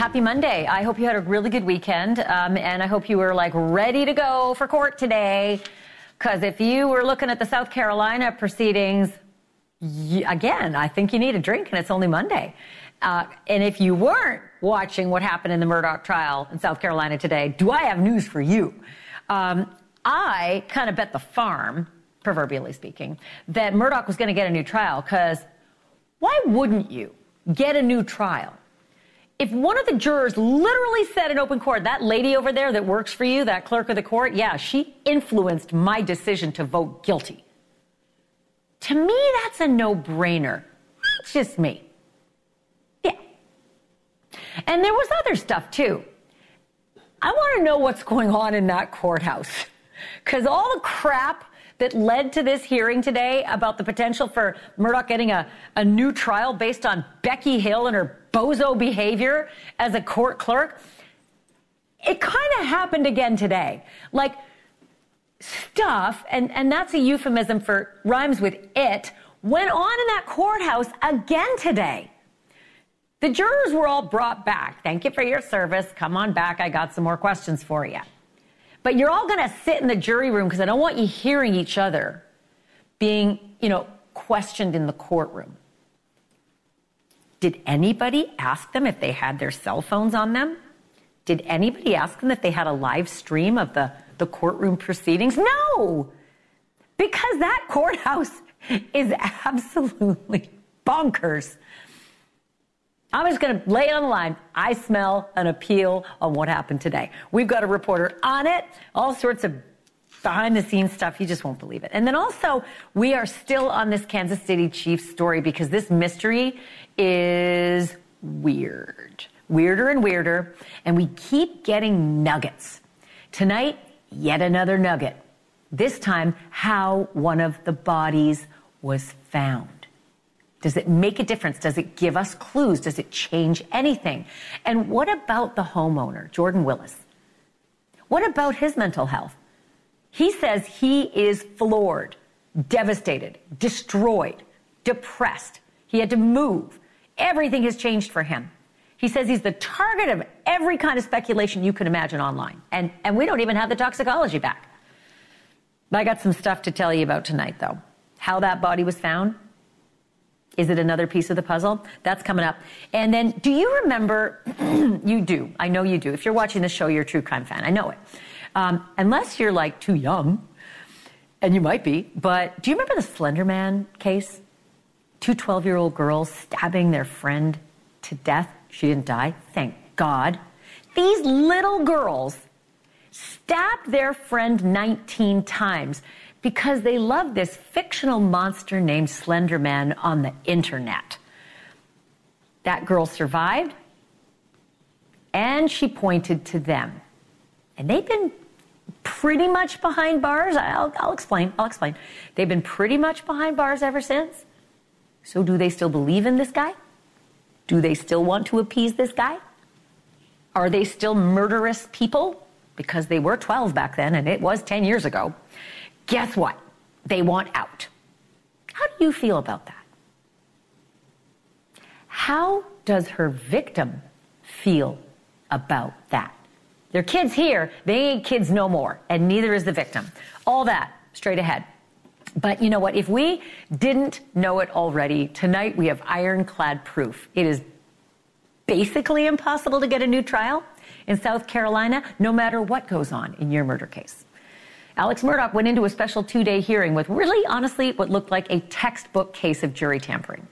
happy Monday. I hope you had a really good weekend, and I hope you were ready to go for court today, because if you were looking at the South Carolina proceedings, again, I think you need a drink, and it's only Monday. And if you weren't watching what happened in the Murdaugh trial in South Carolina today, do I have news for you? I kind of bet the farm, proverbially speaking, that Murdaugh was going to get a new trial, because why wouldn't you get a new trial? If one of the jurors literally said in open court, that lady over there that works for you, that clerk of the court, yeah, she influenced my decision to vote guilty. To me, that's a no-brainer. It's just me. Yeah. And there was other stuff, too. I want to know what's going on in that courthouse, because all the crap that led to this hearing today about the potential for Murdaugh getting a new trial based on Becky Hill and her bozo behavior as a court clerk, it kind of happened again today. Stuff, and that's a euphemism for rhymes with it, went on in that courthouse again today. The jurors were all brought back. Thank you for your service. Come on back. I got some more questions for you. But you're all going to sit in the jury room, because I don't want you hearing each other being, questioned in the courtroom. Did anybody ask them if they had their cell phones on them? Did anybody ask them if they had a live stream of the courtroom proceedings? No! Because that courthouse is absolutely bonkers. I'm just going to lay it on the line. I smell an appeal on what happened today. We've got a reporter on it, all sorts of behind-the-scenes stuff. You just won't believe it. And then also, we are still on this Kansas City Chiefs story, because this mystery is weird. Weirder and weirder. And we keep getting nuggets. Tonight, yet another nugget. This time, how one of the bodies was found. Does it make a difference? Does it give us clues? Does it change anything? And what about the homeowner, Jordan Willis? What about his mental health? He says he is floored, devastated, destroyed, depressed. He had to move. Everything has changed for him. He says he's the target of every kind of speculation you can imagine online. And we don't even have the toxicology back. I got some stuff to tell you about tonight, though. How that body was found. Is it another piece of the puzzle? That's coming up. And then, do you remember, you do, I know you do. If you're watching this show, you're a true crime fan. I know it. Unless you're too young, and you might be, but do you remember the Slender Man case? 2 12-year-old girls stabbing their friend to death. She didn't die, thank God. These little girls stabbed their friend 19 times because they loved this fictional monster named Slender Man on the internet. That girl survived, and she pointed to them. And they've been pretty much behind bars. I'll explain. They've been pretty much behind bars ever since. So do they still believe in this guy? Do they still want to appease this guy? Are they still murderous people? Because they were 12 back then, and it was 10 years ago. Guess what? They want out. How do you feel about that? How does her victim feel about that? Their kids here, they ain't kids no more, and neither is the victim. All that, straight ahead. But you know what? If we didn't know it already, tonight we have ironclad proof. It is basically impossible to get a new trial in South Carolina, no matter what goes on in your murder case. Alex Murdaugh went into a special 2-day hearing with really, honestly, what looked like a textbook case of jury tampering.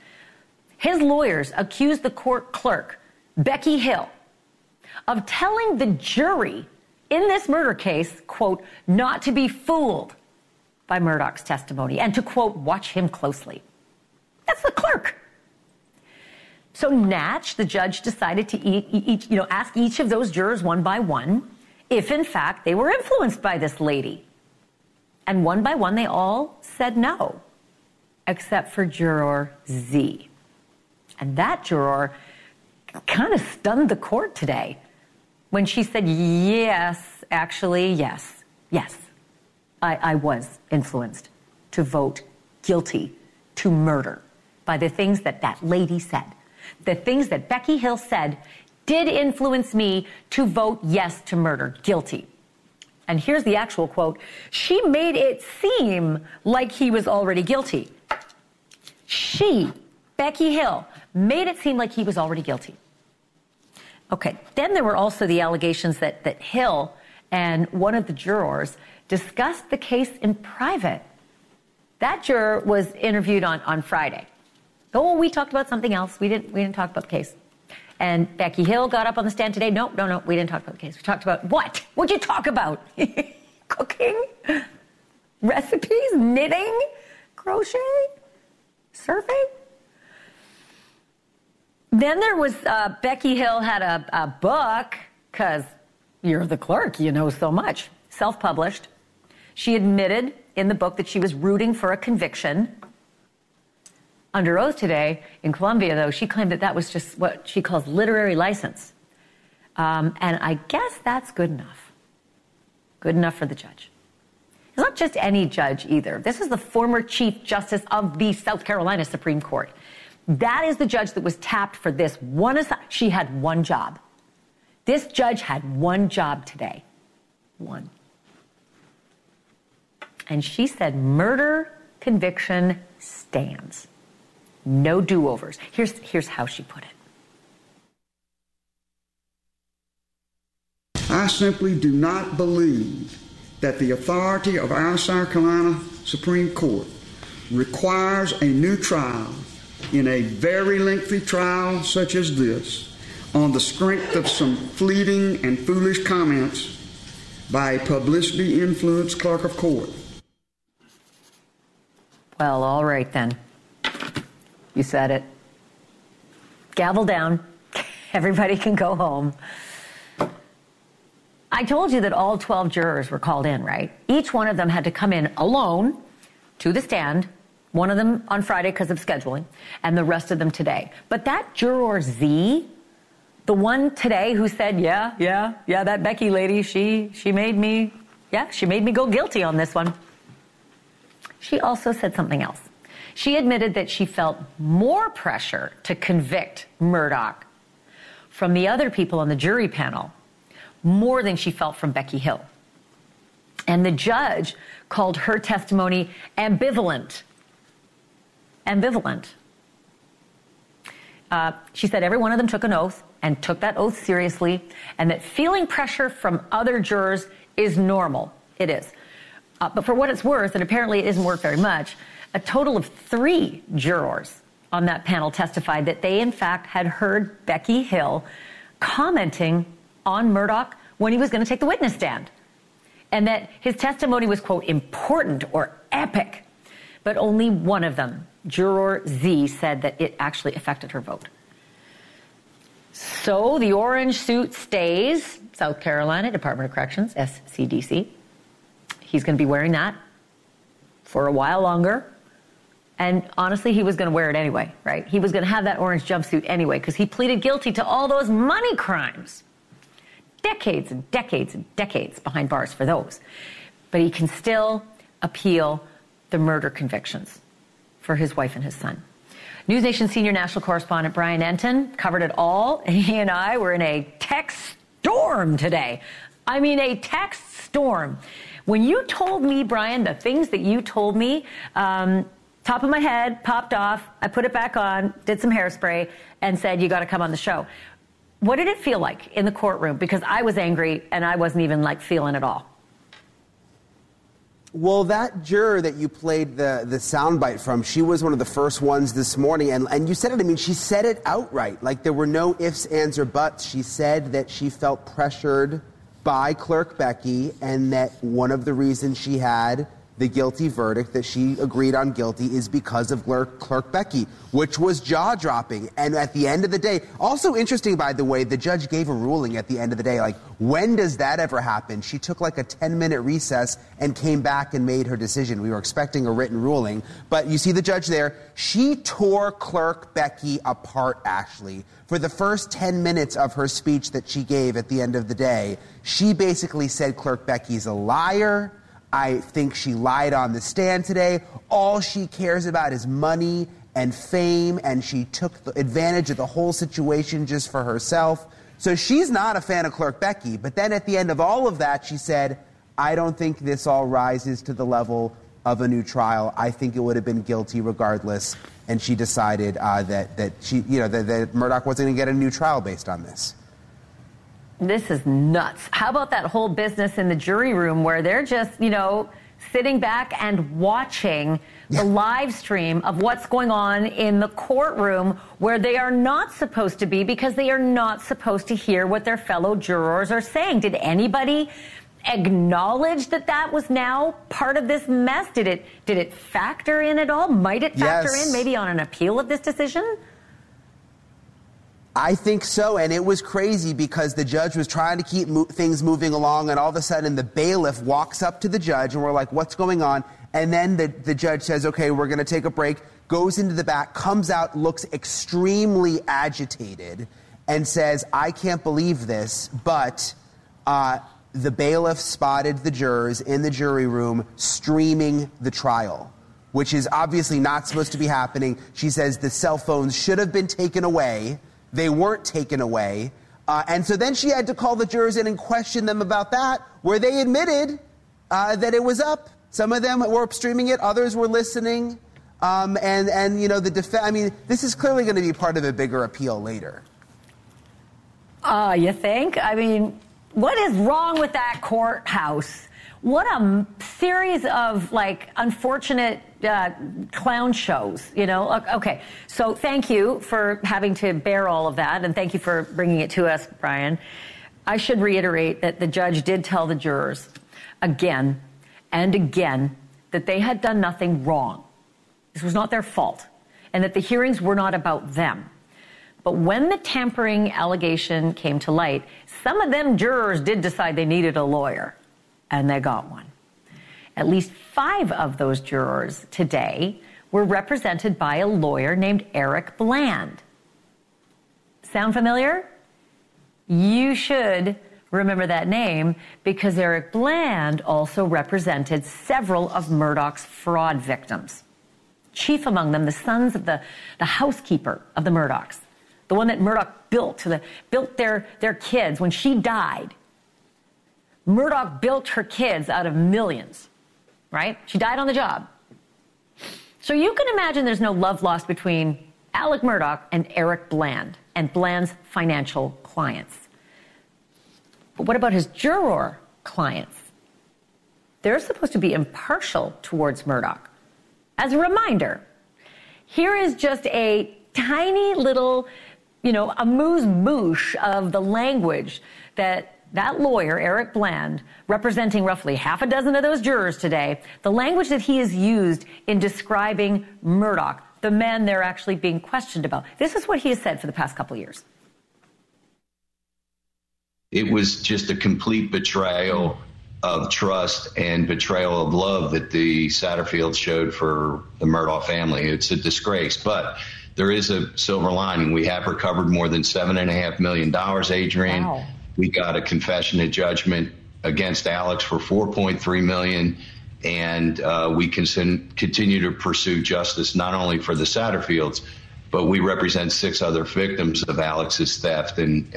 His lawyers accused the court clerk, Becky Hill, of telling the jury in this murder case, quote, not to be fooled by Murdaugh's testimony and to, quote, watch him closely. That's the clerk. So Natch, the judge, decided to ask each of those jurors one by one if, in fact, they were influenced by this lady. And one by one, they all said no, except for juror Z. And that juror kind of stunned the court today when she said, yes, actually, yes, I was influenced to vote guilty to murder by the things that lady said. The things that Becky Hill said did influence me to vote yes to murder, guilty. And here's the actual quote. She made it seem like he was already guilty. She, Becky Hill, made it seem like he was already guilty. Okay, then there were also the allegations that Hill and one of the jurors discussed the case in private. That juror was interviewed on Friday. Oh, we talked about something else. We didn't talk about the case. And Becky Hill got up on the stand today. No, we didn't talk about the case. We talked about what? What'd you talk about? Cooking? Recipes? Knitting? Crochet? Surfing? Then there was, Becky Hill had a book, because you're the clerk, you know so much, self-published. She admitted in the book that she was rooting for a conviction. Under oath today in Columbia, though, she claimed that was just what she calls literary license. And I guess that's good enough. Good enough for the judge. It's not just any judge either. This is the former Chief Justice of the South Carolina Supreme Court. That is the judge that was tapped for this one assignment. She had one job. This judge had one job today. One. And she said murder conviction stands. No do-overs. Here's how she put it. I simply do not believe that the authority of our South Carolina Supreme Court requires a new trial in a very lengthy trial such as this on the strength of some fleeting and foolish comments by a publicity-influenced clerk of court. Well, all right then. You said it. Gavel down. Everybody can go home. I told you that all 12 jurors were called in, right? Each one of them had to come in alone to the stand, one of them on Friday because of scheduling, and the rest of them today. But that juror Z, the one today who said, yeah, that Becky lady, she made me go guilty on this one. She also said something else. She admitted that she felt more pressure to convict Murdaugh from the other people on the jury panel more than she felt from Becky Hill. And the judge called her testimony ambivalent. Ambivalent. She said every one of them took an oath and took that oath seriously, and that feeling pressure from other jurors is normal. It is. But for what it's worth, and apparently it isn't worth very much, a total of 3 jurors on that panel testified that they, in fact, had heard Becky Hill commenting on Murdaugh when he was going to take the witness stand, and that his testimony was, quote, important or epic. But only one of them, Juror Z, said that it actually affected her vote. So the orange suit stays. South Carolina Department of Corrections, SCDC. He's going to be wearing that for a while longer. And honestly, he was going to wear it anyway, right? He was going to have that orange jumpsuit anyway because he pleaded guilty to all those money crimes. Decades and decades and decades behind bars for those. But he can still appeal the murder convictions for his wife and his son. NewsNation senior national correspondent Brian Enton covered it all. He and I were in a text storm today. I mean, a text storm. When you told me, Brian, the things that you told me, top of my head, popped off, I put it back on, did some hairspray, and said, you got to come on the show. What did it feel like in the courtroom? Because I was angry, and I wasn't even, feeling it all. Well, that juror that you played the soundbite from, she was one of the first ones this morning, and you said it, she said it outright. There were no ifs, ands, or buts. She said that she felt pressured by Clerk Becky, and that one of the reasons she had the guilty verdict, that she agreed on guilty, is because of Clerk Becky, which was jaw-dropping. And at the end of the day, also interesting, by the way, the judge gave a ruling at the end of the day. When does that ever happen? She took a 10-minute recess and came back and made her decision. We were expecting a written ruling. But you see the judge there. She tore Clerk Becky apart, Ashleigh. For the first 10 minutes of her speech that she gave at the end of the day, she basically said Clerk Becky's a liar. I think she lied on the stand today. All she cares about is money and fame, and she took advantage of the whole situation just for herself. So she's not a fan of Clerk Becky. But then at the end of all of that, she said, I don't think this all rises to the level of a new trial. I think it would have been guilty regardless. And she decided that Murdaugh wasn't going to get a new trial based on this. This is nuts. How about that whole business in the jury room where they're just, sitting back and watching the live stream of what's going on in the courtroom where they are not supposed to be because they are not supposed to hear what their fellow jurors are saying? Did anybody acknowledge that was now part of this mess? Did it factor in at all? Might it factor in maybe on an appeal of this decision? I think so, and it was crazy because the judge was trying to keep things moving along, and all of a sudden the bailiff walks up to the judge, and we're like, what's going on? And then the judge says, okay, we're going to take a break, goes into the back, comes out, looks extremely agitated, and says, I can't believe this, but the bailiff spotted the jurors in the jury room streaming the trial, which is obviously not supposed to be happening. She says the cell phones should have been taken away. They weren't taken away. And so then she had to call the jurors in and question them about that, where they admitted that it was up. Some of them were streaming it. Others were listening. This is clearly going to be part of a bigger appeal later. You think? I mean, what is wrong with that courthouse? What a series of, unfortunate clown shows, Okay, so thank you for having to bear all of that, and thank you for bringing it to us, Brian. I should reiterate that the judge did tell the jurors again and again that they had done nothing wrong. This was not their fault, and that the hearings were not about them. But when the tampering allegation came to light, some of them jurors did decide they needed a lawyer. And they got one. At least 5 of those jurors today were represented by a lawyer named Eric Bland. Sound familiar? You should remember that name because Eric Bland also represented several of Murdaugh's fraud victims. Chief among them, the sons of the housekeeper of the Murdaughs, the one that Murdaugh built their kids when she died. Murdaugh built her kids out of millions, right? She died on the job. So you can imagine there's no love lost between Alec Murdaugh and Eric Bland and Bland's financial clients. But what about his juror clients? They're supposed to be impartial towards Murdaugh. As a reminder, here is just a tiny little, amuse-bouche of the language that lawyer, Eric Bland, representing roughly half a dozen of those jurors today, the language that he has used in describing Murdaugh, the man they're actually being questioned about. This is what he has said for the past couple of years. It was just a complete betrayal of trust and betrayal of love that the Satterfields showed for the Murdaugh family. It's a disgrace, but there is a silver lining. We have recovered more than $7.5 million, Adrian. Wow. We got a confession of judgment against Alex for $4.3 million, and we can continue to pursue justice not only for the Satterfields, but we represent 6 other victims of Alex's theft and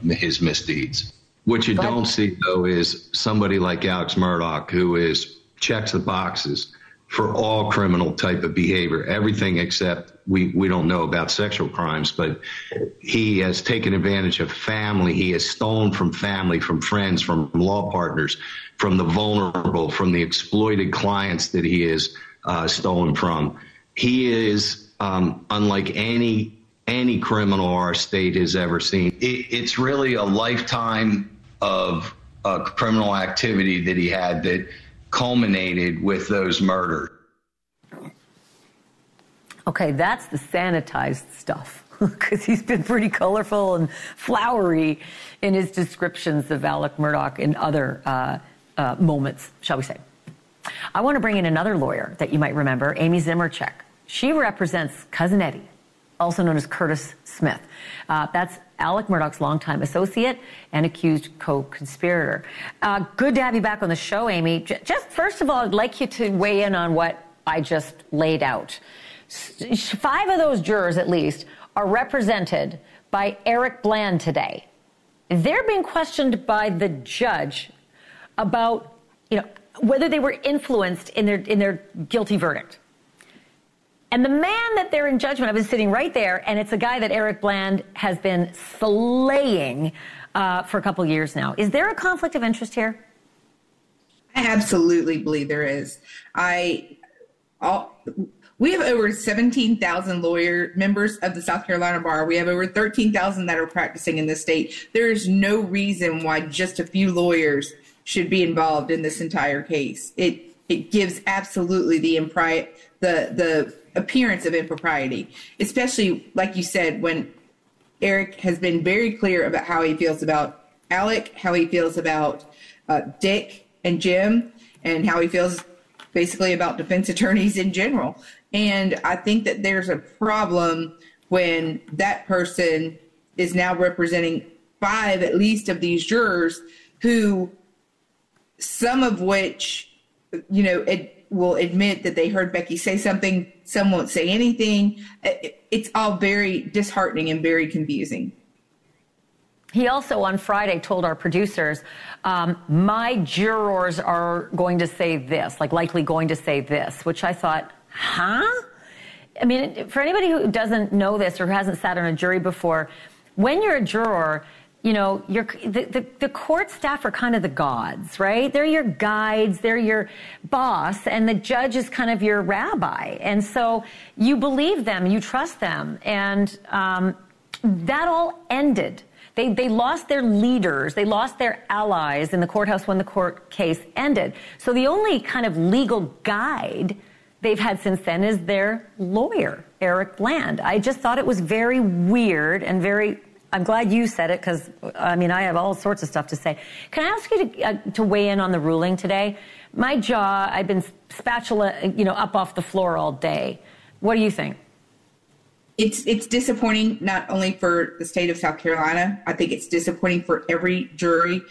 his misdeeds. What you don't see, though, is somebody like Alex Murdaugh, who checks the boxes for all criminal type of behavior, everything except we don't know about sexual crimes, but he has taken advantage of family. He has stolen from family, from friends, from law partners, from the vulnerable, from the exploited clients that he has stolen from. He is unlike any criminal our state has ever seen. It's really a lifetime of criminal activity that he had that culminated with those murders. Okay, that's the sanitized stuff, because he's been pretty colorful and flowery in his descriptions of Alec Murdaugh in other moments, shall we say. I want to bring in another lawyer that you might remember, Amy Zimmercheck. She represents Cousin Eddie, also known as Curtis Smith. That's Alec Murdaugh's longtime associate and accused co-conspirator. Good to have you back on the show, Amy. Just first of all, I'd like you to weigh in on what I just laid out. 5 of those jurors, at least, are represented by Eric Bland today. They're being questioned by the judge about, whether they were influenced in their guilty verdict. And the man that they're in judgment of is sitting right there, and it's a guy that Eric Bland has been slaying for a couple years now. Is there a conflict of interest here? I absolutely believe there is. We have over 17,000 members of the South Carolina Bar. We have over 13,000 that are practicing in this state. There is no reason why just a few lawyers should be involved in this entire case. It gives absolutely the appearance of impropriety, especially, like you said, when Eric has been very clear about how he feels about Alec, how he feels about Dick and Jim, and how he feels basically about defense attorneys in general. And I think that there's a problem when that person is now representing 5 at least of these jurors, who some of which, will admit that they heard Becky say something, some won't say anything. It's all very disheartening and very confusing. He also on Friday told our producers, my jurors are going to say this, likely going to say this, which I thought, huh? I mean, for anybody who doesn't know this or who hasn't sat on a jury before, when you're a juror, the court staff are kind of the gods, right? They're your guides, they're your boss, and the judge is kind of your rabbi. And so you believe them, you trust them. And that all ended. They lost their leaders, they lost their allies in the courthouse when the court case ended. So the only kind of legal guide they've had since then is their lawyer, Eric Bland. I just thought it was very weird and I'm glad you said it, because, I have all sorts of stuff to say. Can I ask you to weigh in on the ruling today? My jaw, I've been spatula, up off the floor all day. What do you think? It's disappointing, not only for the state of South Carolina. I think it's disappointing for every jury.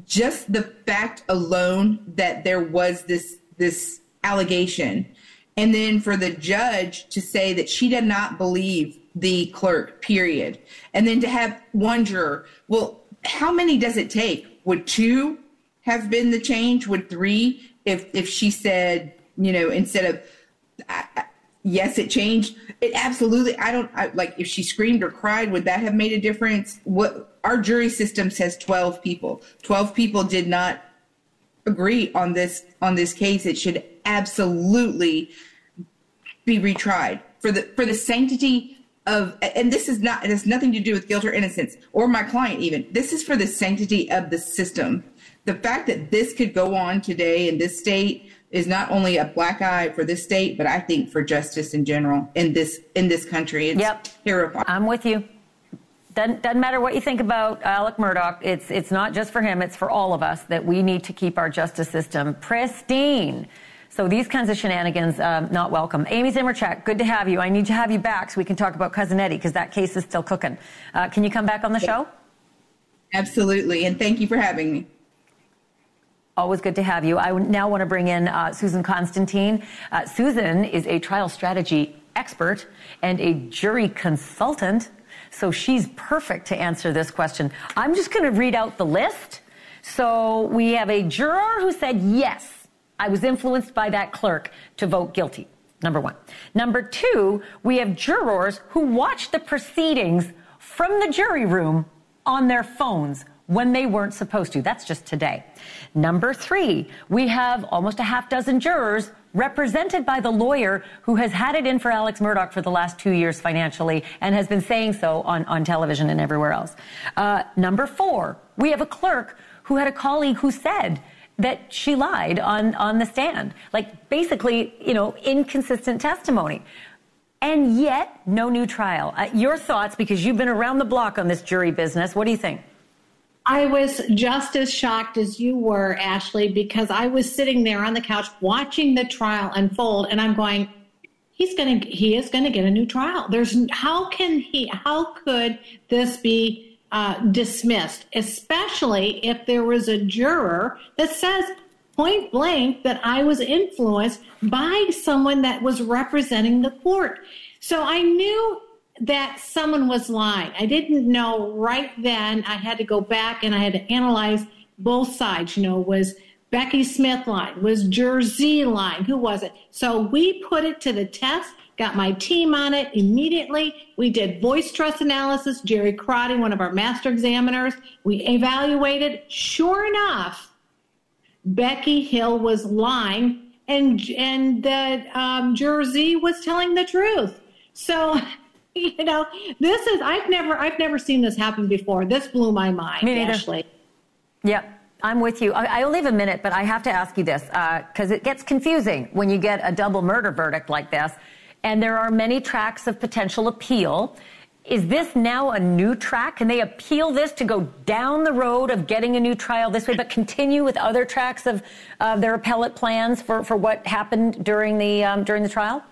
Just the fact alone that there was this allegation, and then for the judge to say that she did not believe the clerk, period. And then to have one juror. Well, how many does it take? Would 2 have been the change? Would 3? If she said, instead of, yes, it changed. It absolutely, if she screamed or cried, would that have made a difference? Our jury system says 12 people. 12 people did not agree on this case. It should absolutely be retried for the sanctity of, and it has nothing to do with guilt or innocence or my client even. This is for the sanctity of the system. The fact that this could go on today in this state is not only a black eye for this state, but I think for justice in general in this country. It's terrifying. I'm with you. Doesn't matter what you think about Alec Murdaugh. It's not just for him. It's for all of us that we need to keep our justice system pristine. So these kinds of shenanigans, not welcome. Amy Zimmerchak, good to have you. I need to have you back so we can talk about Cousin Eddie, because that case is still cooking. Can you come back on the show? Absolutely, and thank you for having me. Always good to have you. I now want to bring in Susan Constantine. Susan is a trial strategy expert and a jury consultant, so she's perfect to answer this question. I'm just going to read out the list. So we have a juror who said, yes, I was influenced by that clerk to vote guilty. Number 1. Number 2, we have jurors who watched the proceedings from the jury room on their phones when they weren't supposed to. That's just today. Number 3, we have almost a half dozen jurors represented by the lawyer who has had it in for Alex Murdaugh for the last 2 years financially and has been saying so on television and everywhere else. Number 4, we have a clerk who had a colleague who said that she lied on the stand. Basically, inconsistent testimony. And yet, no new trial. Your thoughts, because you've been around the block on this jury business. What do you think? I was just as shocked as you were, Ashleigh, because I was sitting there on the couch watching the trial unfold, and I'm going, he is going to get a new trial. How could this be dismissed, especially if there was a juror that says point blank that I was influenced by someone that was representing the court. So I knew that someone was lying. I didn't know right then. I had to go back and I had to analyze both sides. Was Becky Smith lying? Was Jersey lying? Who was it? So we put it to the test, got my team on it immediately. We did voice trust analysis. Jerry Crotty, one of our master examiners, we evaluated. Sure enough, Becky Hill was lying and Jersey was telling the truth. So, this is, I've never seen this happen before. This blew my mind, Ashleigh. Yep. I'm with you. I only have a minute, but I have to ask you this because it gets confusing when you get a double murder verdict like this, and there are many tracks of potential appeal. Is this now a new track? Can they appeal this to go down the road of getting a new trial this way, but continue with other tracks of their appellate plans for what happened during the trial?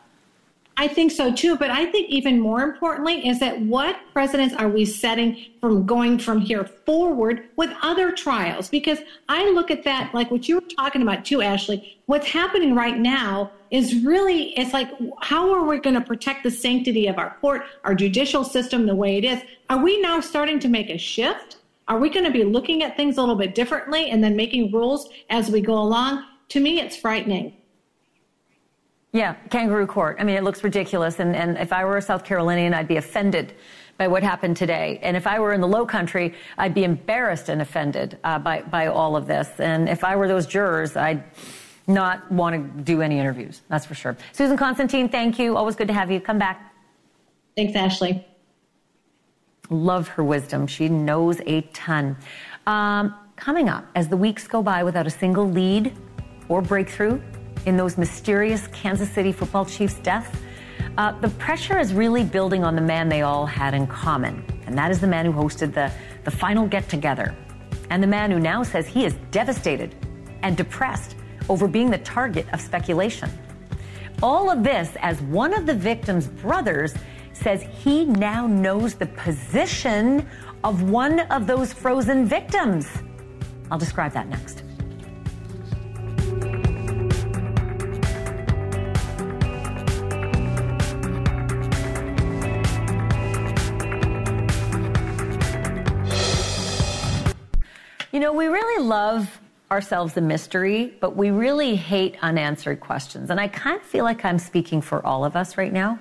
I think so, too. But I think even more importantly is that what precedents are we setting from going from here forward with other trials? Because I look at that, like what you were talking about, too, Ashleigh. What's happening right now is really, it's like, how are we going to protect the sanctity of our court, our judicial system the way it is? Are we now starting to make a shift? Are we going to be looking at things a little bit differently and then making rules as we go along? To me, it's frightening. Yeah, kangaroo court. I mean, it looks ridiculous. And if I were a South Carolinian, I'd be offended by what happened today. And if I were in the Low Country, I'd be embarrassed and offended by all of this. And if I were those jurors, I'd not want to do any interviews. That's for sure. Susan Constantine, thank you. Always good to have you. Come back. Thanks, Ashleigh. Love her wisdom. She knows a ton. Coming up, as the weeks go by without a single lead or breakthrough in those mysterious Kansas City football Chiefs' deaths, the pressure is really building on the man they all had in common. And that is the man who hosted the final get-together. And the man who now says he is devastated and depressed over being the target of speculation. All of this as one of the victim's brothers says he now knows the position of one of those frozen victims. I'll describe that next. We really love ourselves a mystery, but we really hate unanswered questions. And I kind of feel like I'm speaking for all of us right now.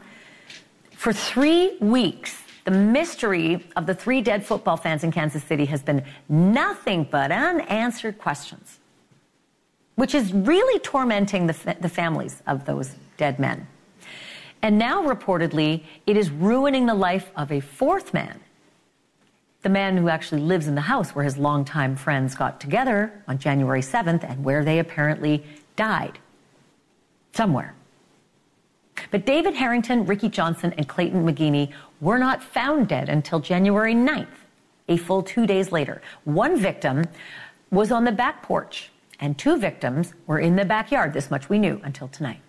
For 3 weeks, the mystery of the 3 dead football fans in Kansas City has been nothing but unanswered questions, which is really tormenting the families of those dead men. And now, reportedly, it is ruining the life of a 4th man, the man who actually lives in the house where his longtime friends got together on January 7th and where they apparently died. Somewhere. But David Harrington, Ricky Johnson, and Clayton McGeeney were not found dead until January 9th, a full 2 days later. 1 victim was on the back porch, and 2 victims were in the backyard. This much we knew until tonight.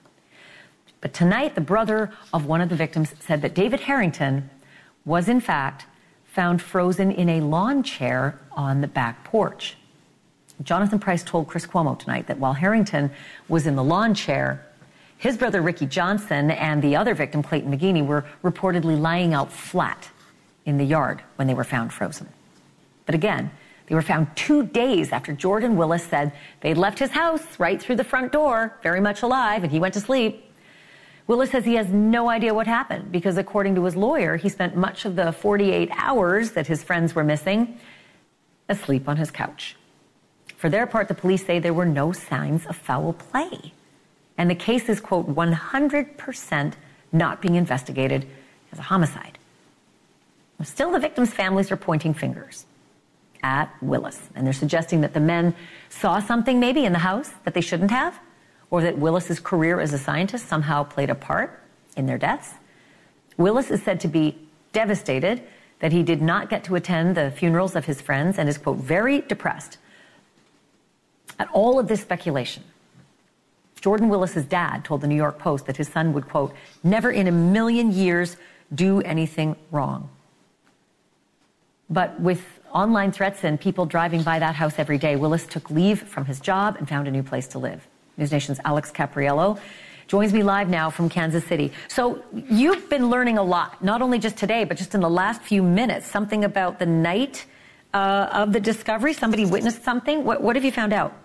But tonight, the brother of one of the victims said that David Harrington was, in fact, found frozen in a lawn chair on the back porch. Jonathan Price told Chris Cuomo tonight that while Harrington was in the lawn chair, his brother Ricky Johnson and the other victim, Clayton McGeeney, were reportedly lying out flat in the yard when they were found frozen. But again, they were found 2 days after Jordan Willis said they'd left his house right through the front door, very much alive, and he went to sleep. Willis says he has no idea what happened because, according to his lawyer, he spent much of the 48 hours that his friends were missing asleep on his couch. For their part, the police say there were no signs of foul play. And the case is, quote, 100% not being investigated as a homicide. Still, the victims' families are pointing fingers at Willis. And they're suggesting that the men saw something maybe in the house that they shouldn't have, or that Willis's career as a scientist somehow played a part in their deaths. Willis is said to be devastated that he did not get to attend the funerals of his friends and is, quote, very depressed at all of this speculation. Jordan Willis's dad told the New York Post that his son would, quote, never in a million years do anything wrong. But with online threats and people driving by that house every day, Willis took leave from his job and found a new place to live. NewsNation's Alex Capriello joins me live now from Kansas City. So you've been learning a lot, not only just today, but just in the last few minutes, something about the night of the discovery. Somebody witnessed something. What have you found out?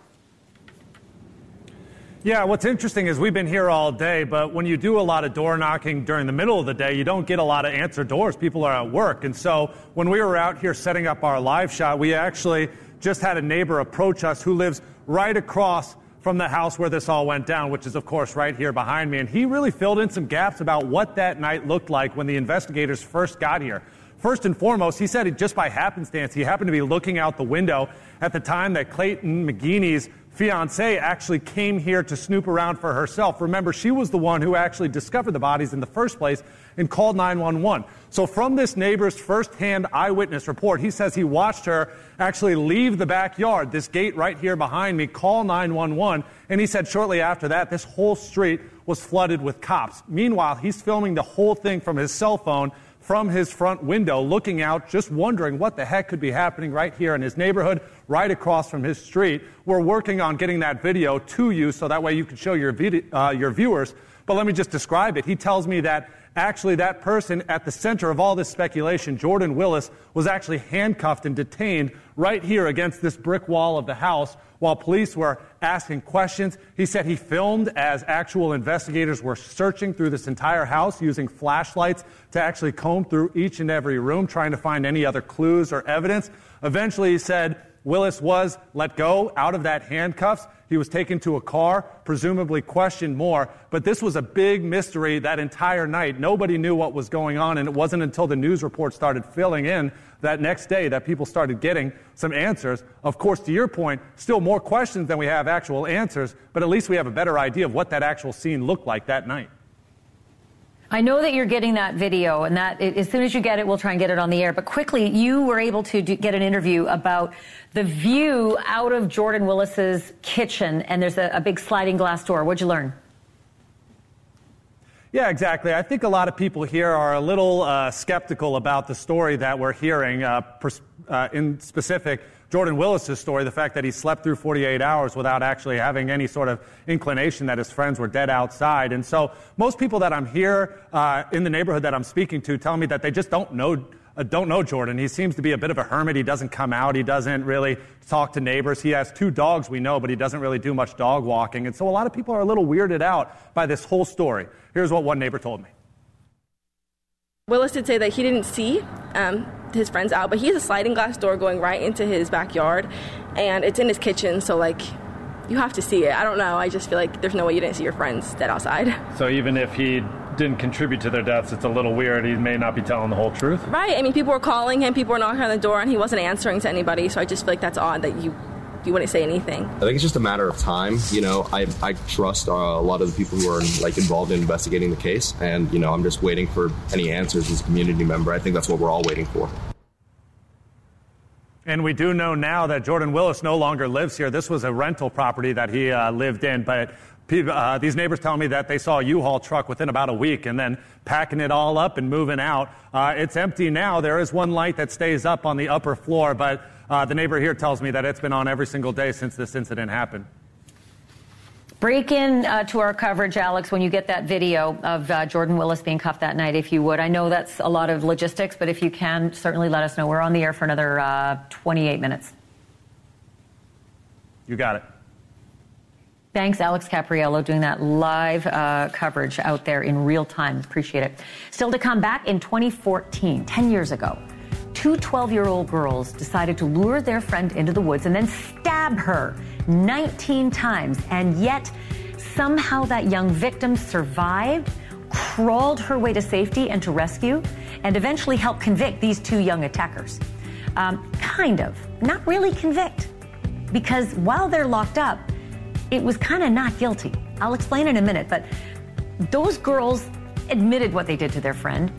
Yeah, what's interesting is we've been here all day, but when you do a lot of door knocking during the middle of the day, you don't get a lot of answered doors. People are at work. And so when we were out here setting up our live shot, we actually just had a neighbor approach us who lives right across from the house where this all went down, which is, of course, right here behind me. And he really filled in some gaps about what that night looked like when the investigators first got here. First and foremost, he said just by happenstance, he happened to be looking out the window at the time that Clayton McGeeney's fiancée actually came here to snoop around for herself. Remember, she was the one who actually discovered the bodies in the first place and called 911. So from this neighbor's firsthand eyewitness report, he says he watched her actually leave the backyard, this gate right here behind me, call 911, and he said shortly after that, this whole street was flooded with cops. Meanwhile, he's filming the whole thing from his cell phone, from his front window, looking out, just wondering what the heck could be happening right here in his neighborhood, right across from his street. We're working on getting that video to you so that way you can show your viewers. But let me just describe it. He tells me that actually that person at the center of all this speculation, Jordan Willis, was actually handcuffed and detained right here against this brick wall of the house while police were asking questions. He said he filmed as actual investigators were searching through this entire house using flashlights to actually comb through each and every room, trying to find any other clues or evidence. Eventually, he said Willis was let go out of that handcuffs. He was taken to a car, presumably questioned more. But this was a big mystery that entire night. Nobody knew what was going on, and it wasn't until the news report started filling in that next day that people started getting some answers. Of course, to your point, still more questions than we have actual answers, but at least we have a better idea of what that actual scene looked like that night. I know that you're getting that video, and that as soon as you get it, we'll try and get it on the air. But quickly, you were able to get an interview about the view out of Jordan Willis's kitchen, and there's a big sliding glass door. What'd you learn? Yeah, exactly. I think a lot of people here are a little skeptical about the story that we're hearing, in specific, Jordan Willis's story, the fact that he slept through 48 hours without actually having any sort of inclination that his friends were dead outside. And so most people that I'm here in the neighborhood that I'm speaking to tell me that they just don't know Jordan. He seems to be a bit of a hermit. He doesn't come out. He doesn't really talk to neighbors. He has 2 dogs, we know, but he doesn't really do much dog walking. And so a lot of people are a little weirded out by this whole story. Here's what one neighbor told me. Willis did say that he didn't see his friends out, but he has a sliding glass door going right into his backyard, and it's in his kitchen, so, you have to see it. I don't know. I just feel like there's no way you didn't see your friends dead outside. So even if he didn't contribute to their deaths, it's a little weird. He may not be telling the whole truth. Right. I mean, people were calling him, people were knocking on the door, and he wasn't answering to anybody, so I just feel like that's odd that you wouldn't say anything. I think it's just a matter of time. I trust a lot of the people who are involved in investigating the case, and I'm just waiting for any answers as a community member. I think that's what we're all waiting for. And we do know now that Jordan Willis no longer lives here. This was a rental property that he lived in, but these neighbors tell me that they saw a U-Haul truck within about a week and then packing it all up and moving out. It's empty now. There is one light that stays up on the upper floor, but the neighbor here tells me that it's been on every single day since this incident happened. Break in to our coverage, Alex, when you get that video of Jordan Willis being cuffed that night, if you would. I know that's a lot of logistics, but if you can, certainly let us know. We're on the air for another 28 minutes. You got it. Thanks, Alex Capriello, doing that live coverage out there in real time. Appreciate it. Still to come, back in 2014, 10 years ago, 2 12-year-old girls decided to lure their friend into the woods and then stab her 19 times. And yet, somehow that young victim survived, crawled her way to safety and to rescue, and eventually helped convict these 2 young attackers. Kind of. Not really convict. Because while they're locked up, it was kind of not guilty. I'll explain in a minute, but those girls admitted what they did to their friend.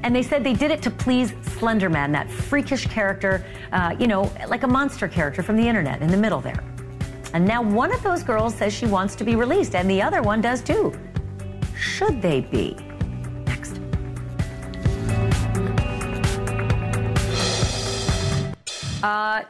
And they said they did it to please Slender Man, that freakish character, like a monster character from the internet in the middle there. And now one of those girls says she wants to be released, and the other one does too. Should they be? Next.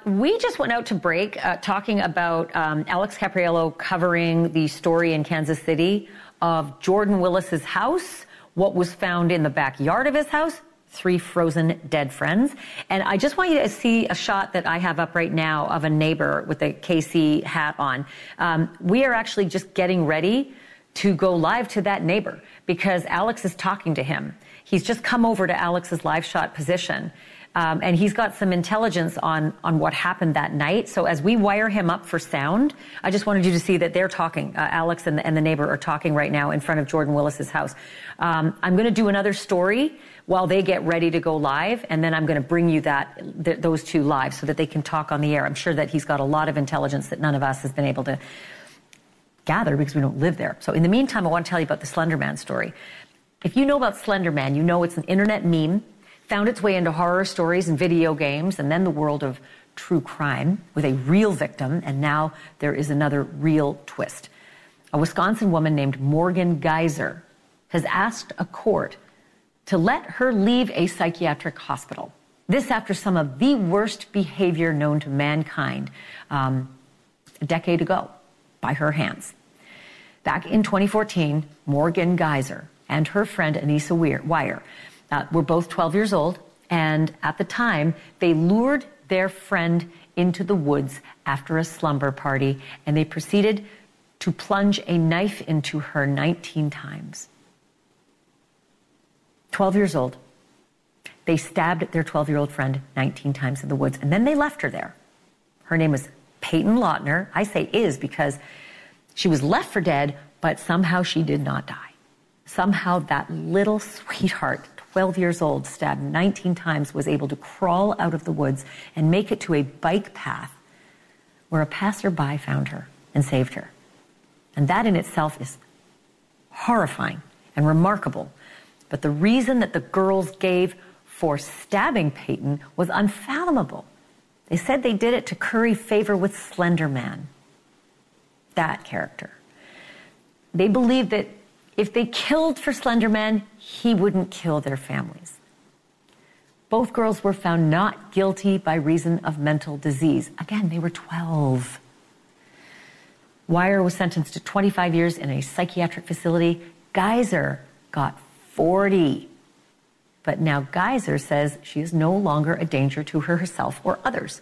We just went out to break talking about Alex Capriello covering the story in Kansas City of Jordan Willis's house, what was found in the backyard of his house, 3 frozen dead friends. And I just want you to see a shot that I have up right now of a neighbor with a KC hat on. We are actually just getting ready to go live to that neighbor because Alex is talking to him. He's just come over to Alex's live shot position. And he's got some intelligence on what happened that night. So as we wire him up for sound, I just wanted you to see that they're talking. Alex and the neighbor are talking right now in front of Jordan Willis's house. I'm going to do another story while they get ready to go live, and then I'm going to bring you those 2 live so that they can talk on the air. I'm sure that he's got a lot of intelligence that none of us has been able to gather because we don't live there. So in the meantime, I want to tell you about the Slender Man story. If you know about Slender Man, you know it's an internet meme, found its way into horror stories and video games, and then the world of true crime with a real victim, and now there is another real twist. A Wisconsin woman named Morgan Geyser has asked a court to let her leave a psychiatric hospital. This after some of the worst behavior known to mankind a decade ago by her hands. Back in 2014, Morgan Geyser and her friend Anissa Weir were both 12 years old, and at the time, they lured their friend into the woods after a slumber party, and they proceeded to plunge a knife into her 19 times. 12 years old. They stabbed their 12-year-old friend 19 times in the woods, and then they left her there. Her name was Peyton Lautner. I say is because she was left for dead, but somehow she did not die. Somehow that little sweetheart, 12 years old, stabbed 19 times, was able to crawl out of the woods and make it to a bike path where a passerby found her and saved her. And that in itself is horrifying and remarkable. But the reason that the girls gave for stabbing Peyton was unfathomable. They said they did it to curry favor with Slender Man, that character. They believed that if they killed for Slender Man, he wouldn't kill their families. Both girls were found not guilty by reason of mental disease. Again, they were 12. Weir was sentenced to 25 years in a psychiatric facility. Geyser got 40. But now Geyser says she is no longer a danger to herself or others,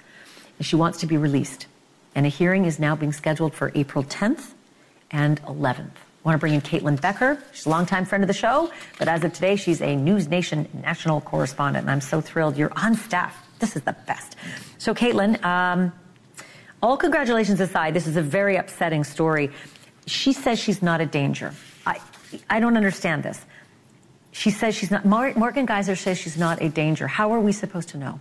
and she wants to be released. And a hearing is now being scheduled for April 10th and 11th. I want to bring in Caitlin Becker. She's a longtime friend of the show, but as of today, she's a NewsNation national correspondent, and I'm so thrilled you're on staff. This is the best. So, Caitlin, all congratulations aside, this is a very upsetting story. She says she's not a danger. I don't understand this. She says she's not. Morgan Geyser says she's not a danger. How are we supposed to know?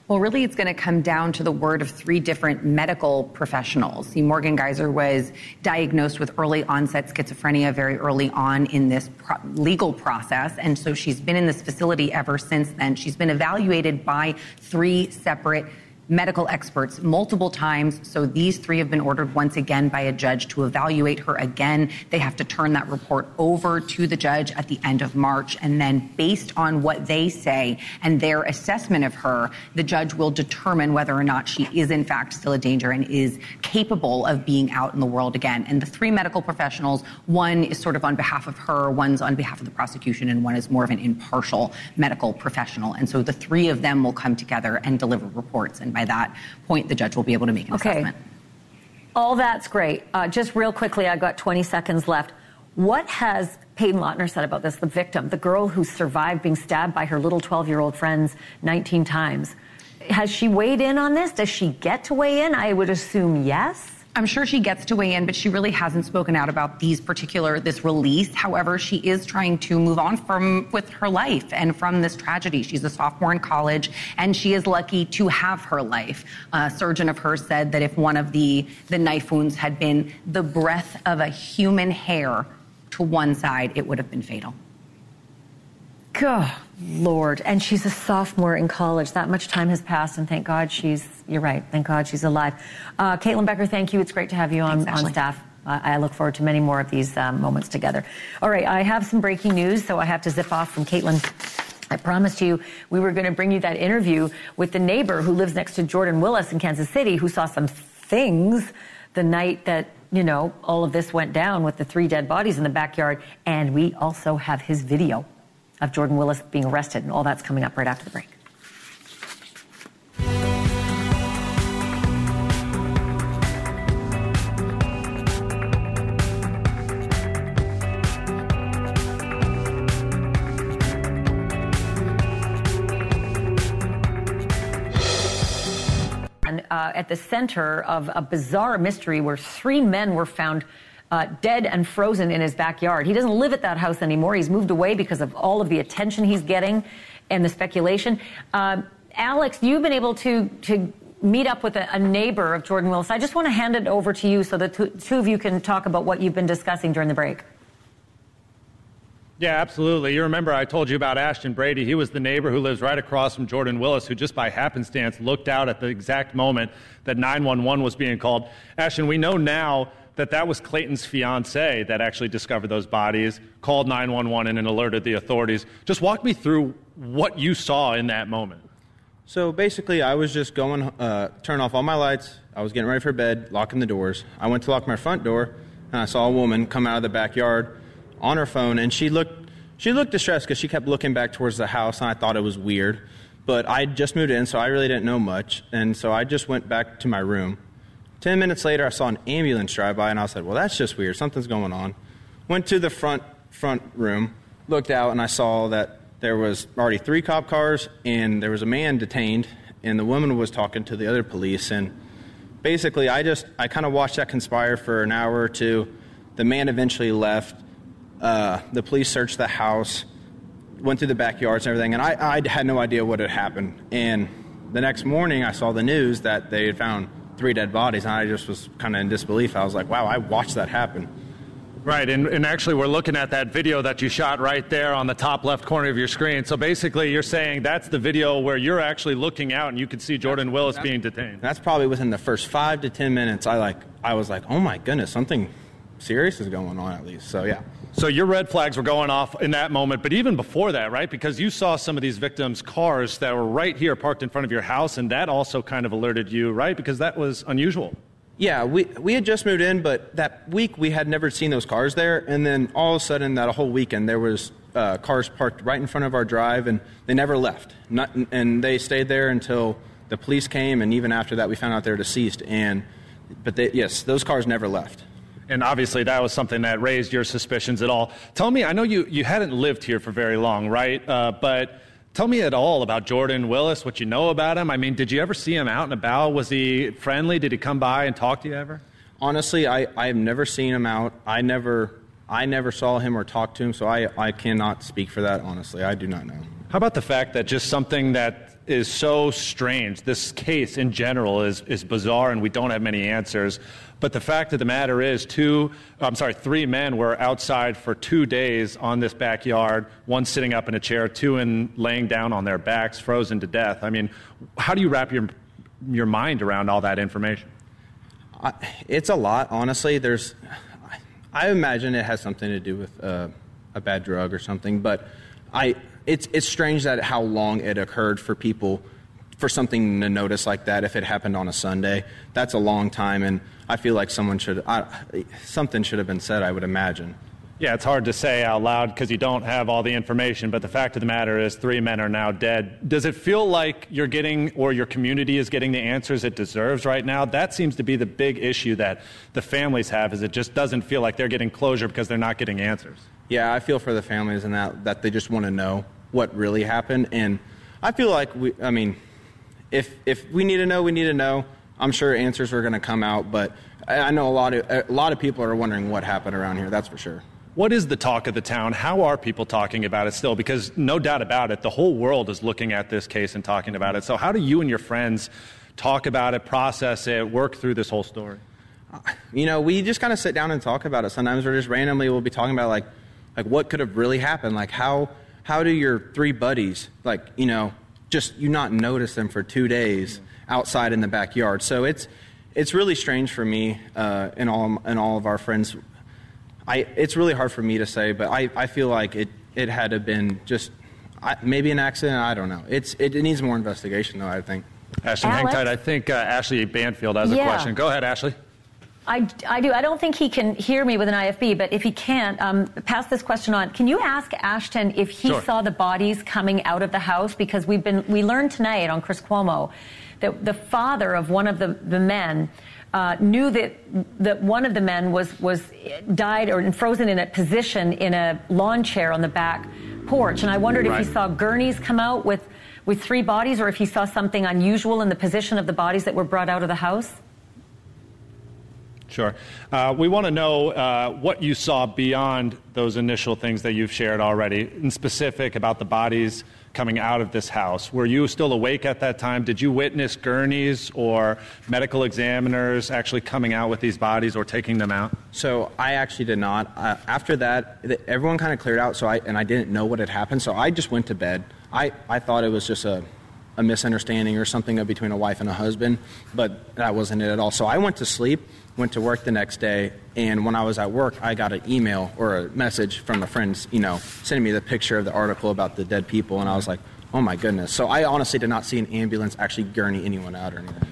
Well, really, it's going to come down to the word of 3 different medical professionals. See, Morgan Geyser was diagnosed with early onset schizophrenia very early on in this legal process. And so she's been in this facility ever since then. She's been evaluated by 3 separate medical experts multiple times. So these 3 have been ordered once again by a judge to evaluate her again. They have to turn that report over to the judge at the end of March. And then based on what they say and their assessment of her, the judge will determine whether or not she is in fact still a danger and is capable of being out in the world again. And the 3 medical professionals, one is sort of on behalf of her, one's on behalf of the prosecution, and one is more of an impartial medical professional. And so the 3 of them will come together and deliver reports. And by that point, the judge will be able to make an assessment. All that's great. Just real quickly, I've got 20 seconds left. What has Peyton Lautner said about this, the victim, the girl who survived being stabbed by her little 12-year-old friends 19 times? Has she weighed in on this? Does she get to weigh in? I would assume yes. I'm sure she gets to weigh in, but she really hasn't spoken out about this release. However, she is trying to move on with her life and from this tragedy. She's a sophomore in college, and she is lucky to have her life. A surgeon of hers said that if one of the knife wounds had been the breadth of a human hair to one side, it would have been fatal. God, Lord. And she's a sophomore in college. That much time has passed, and thank God you're right, thank God she's alive. Caitlin Becker, thank you. It's great to have you on staff. I look forward to many more of these moments together. All right, I have some breaking news, so I have to zip off from Caitlin. I promised you we were going to bring you that interview with the neighbor who lives next to Jordan Willis in Kansas City, who saw some things the night that all of this went down with the 3 dead bodies in the backyard. And we also have his video of Jordan Willis being arrested, and all that's coming up right after the break. At the center of a bizarre mystery where 3 men were found dead and frozen in his backyard. He doesn't live at that house anymore. He's moved away because of all of the attention he's getting and the speculation. Alex, you've been able to meet up with a neighbor of Jordan Willis. I just want to hand it over to you so the two of you can talk about what you've been discussing during the break. Yeah, absolutely. You remember I told you about Ashton Brady. He was the neighbor who lives right across from Jordan Willis, who just by happenstance looked out at the exact moment that 911 was being called. Ashton, we know now that was Clayton's fiancée that actually discovered those bodies, called 911 and alerted the authorities. Just walk me through what you saw in that moment. So basically, I was just going, turn off all my lights. I was getting ready for bed, locking the doors. I went to lock my front door, and I saw a woman come out of the backyard on her phone, and she looked distressed because she kept looking back towards the house, and I thought it was weird. But I just moved in, so I really didn't know much, and so I just went back to my room. 10 minutes later, I saw an ambulance drive by, and I said, well, that's just weird. Something's going on. Went to the front room, looked out, and I saw that there was already 3 cop cars, and there was a man detained, and the woman was talking to the other police. And basically, I kind of watched that conspire for an hour or two. The man eventually left. The police searched the house, went through the backyards and everything, and I had no idea what had happened. And the next morning, I saw the news that they had found 3 dead bodies, and I just was kind of in disbelief. I was like, wow, I watched that happen. Right, and actually we're looking at that video that you shot right there on the top left corner of your screen. So basically you're saying that's the video where you're actually looking out and you can see Jordan Willis being detained. That's probably within the first 5 to 10 minutes. I was like, oh my goodness, something serious is going on at least. So yeah. So your red flags were going off in that moment, but even before that, right? Because you saw some of these victims' cars that were right here parked in front of your house, and that also kind of alerted you, right? Because that was unusual. Yeah, we had just moved in, but that week we had never seen those cars there, and then all of a sudden that whole weekend there was cars parked right in front of our drive, and they never left. And they stayed there until the police came, and even after that we found out they were deceased. Yes, those cars never left. And obviously that was something that raised your suspicions at all. Tell me, I know you hadn't lived here for very long, right? But tell me at all about Jordan Willis, what you know about him. I mean, did you ever see him out and about? Was he friendly? Did he come by and talk to you ever? Honestly, I have never seen him out. I never saw him or talked to him, so I cannot speak for that, honestly. I do not know. How about the fact that just something that is so strange, this case in general is bizarre and we don't have many answers, but the fact of the matter is 3 men were outside for 2 days on this backyard, one sitting up in a chair, 2 laying down on their backs, frozen to death. I mean, how do you wrap your mind around all that information? It's a lot, honestly. I imagine it has something to do with a bad drug or something, but it's strange that how long it occurred for people for something to notice like that. If it happened on a Sunday, that's a long time, and I feel like something should have been said, I would imagine. Yeah, it's hard to say out loud because you don't have all the information, but the fact of the matter is 3 men are now dead. Does it feel like you're getting, or your community is getting, the answers it deserves right now? That seems to be the big issue that the families have, is it just doesn't feel like they're getting closure because they're not getting answers. Yeah, I feel for the families and that they just want to know what really happened. And I feel like if we need to know, we need to know. I'm sure answers are going to come out, but I know a lot of people are wondering what happened around here, that's for sure. What is the talk of the town? How are people talking about it still? Because no doubt about it, the whole world is looking at this case and talking about it. So how do you and your friends talk about it, process it, work through this whole story? We just kind of sit down and talk about it. Sometimes we'll be talking about like what could have really happened. Like how do your 3 buddies, just you not notice them for 2 days outside in the backyard? So it's really strange for me and all of our friends. It's really hard for me to say, but I feel like it had to have been just maybe an accident. I don't know. It needs more investigation, though, I think. Ashton, hang tight. I think Ashleigh Banfield has a question. Go ahead, Ashleigh. I do. I don't think he can hear me with an IFB, but if he can't, pass this question on. Can you ask Ashton if he saw the bodies coming out of the house? Because we learned tonight on Chris Cuomo that the father of one of the men knew that one of the men was died or frozen in a position in a lawn chair on the back porch. And I wondered if he saw gurneys come out with 3 bodies, or if he saw something unusual in the position of the bodies that were brought out of the house. Sure. We want to know what you saw beyond those initial things that you've shared already, in specific about the bodies coming out of this house. Were you still awake at that time? Did you witness gurneys or medical examiners actually coming out with these bodies or taking them out? So I actually did not. After that, everyone kind of cleared out, so I didn't know what had happened, so I just went to bed. I thought it was just a misunderstanding or something between a wife and a husband, but that wasn't it at all. So I went to sleep, went to work the next day, and when I was at work, I got an email or a message from a friend, sending me the picture of the article about the dead people, and I was like, oh my goodness. So I honestly did not see an ambulance actually gurney anyone out or anything like that.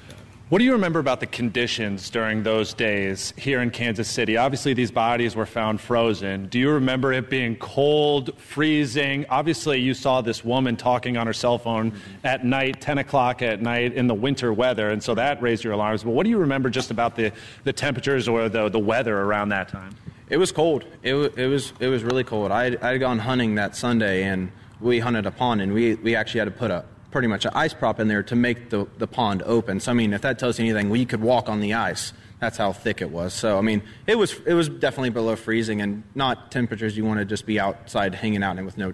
What do you remember about the conditions during those days here in Kansas City? Obviously, these bodies were found frozen. Do you remember it being cold, freezing? Obviously, you saw this woman talking on her cell phone at night, 10 o'clock at night in the winter weather, and so that raised your alarms. But what do you remember just about the temperatures or the weather around that time? It was cold. It was really cold. I'd gone hunting that Sunday, and we hunted a pond, and we actually had to put pretty much an ice prop in there to make the pond open. So, I mean, if that tells you anything, you could walk on the ice. That's how thick it was. So, I mean, it was definitely below freezing and not temperatures you want to just be outside hanging out in with no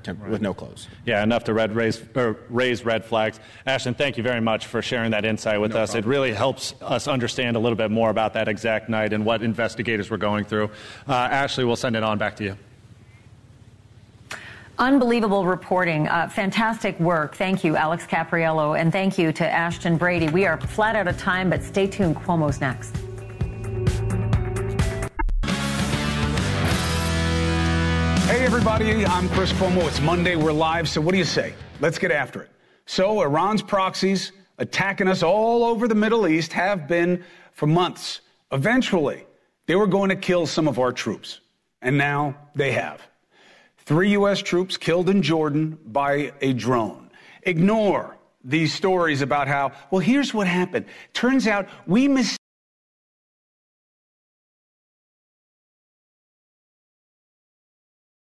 clothes. Yeah, enough to raise red flags. Ashton, thank you very much for sharing that insight with us. Problem. It really helps us understand a little bit more about that exact night and what investigators were going through. Ashleigh, we'll send it on back to you. Unbelievable reporting. Fantastic work. Thank you, Alex Capriello, and thank you to Ashton Brady. We are flat out of time, but stay tuned. Cuomo's next. Hey, everybody. I'm Chris Cuomo. It's Monday. We're live. So what do you say? Let's get after it. So Iran's proxies attacking us all over the Middle East have been for months. Eventually, they were going to kill some of our troops. And now they have. 3 U.S. troops killed in Jordan by a drone. Ignore these stories about how, well, here's what happened. Turns out we